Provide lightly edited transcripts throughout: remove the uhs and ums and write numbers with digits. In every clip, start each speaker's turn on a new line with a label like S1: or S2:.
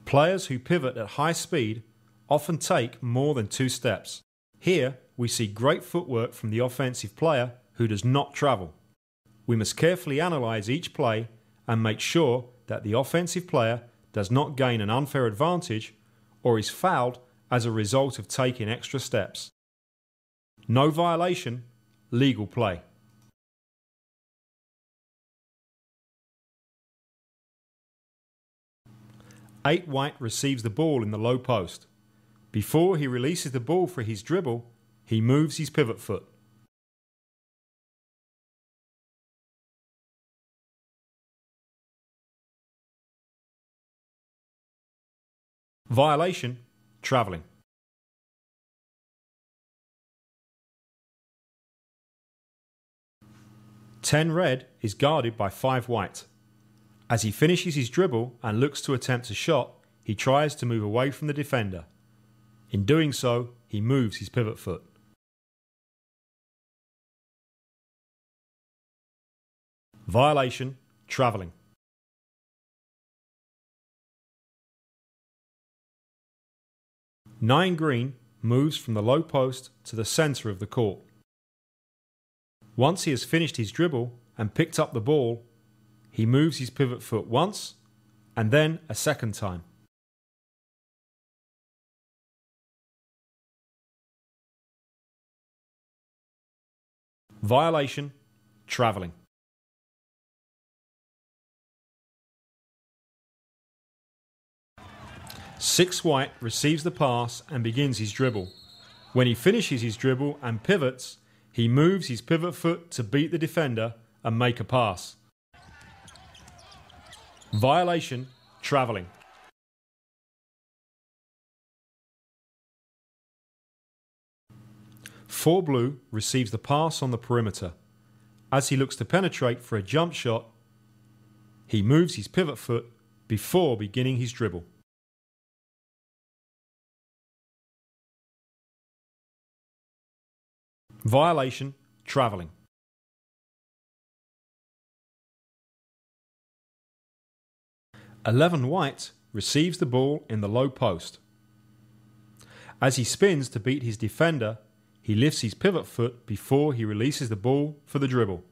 S1: Players who pivot at high speed often take more than 2 steps. Here we see great footwork from the offensive player who does not travel. We must carefully analyse each play and make sure that the offensive player does not gain an unfair advantage or is fouled as a result of taking extra steps. No violation, legal play. Eight White receives the ball in the low post. Before he releases the ball for his dribble, he moves his pivot foot. Violation, travelling. Ten Red is guarded by 5 White. As he finishes his dribble and looks to attempt a shot, he tries to move away from the defender. In doing so, he moves his pivot foot. Violation, travelling. Nine Green moves from the low post to the centre of the court. Once he has finished his dribble and picked up the ball, he moves his pivot foot once and then a second time. Violation, travelling. Six White receives the pass and begins his dribble. When he finishes his dribble and pivots, he moves his pivot foot to beat the defender and make a pass. Violation, travelling. Four Blue receives the pass on the perimeter. As he looks to penetrate for a jump shot, he moves his pivot foot before beginning his dribble. Violation, travelling. 11 White receives the ball in the low post. As he spins to beat his defender, he lifts his pivot foot before he releases the ball for the dribble.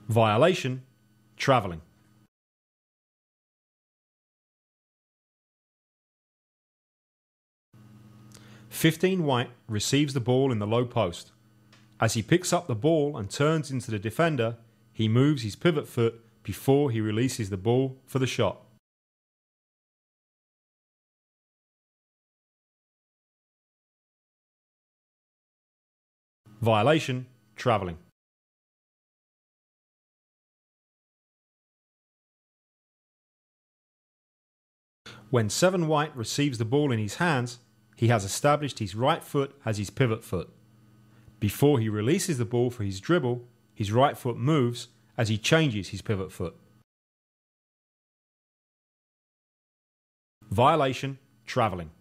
S1: Violation, travelling. "15 White receives the ball in the low post. As he picks up the ball and turns into the defender, he moves his pivot foot before he releases the ball for the shot. Violation, travelling. When 7 White receives the ball in his hands, he has established his right foot as his pivot foot. Before he releases the ball for his dribble, his right foot moves as he changes his pivot foot. Violation, travelling.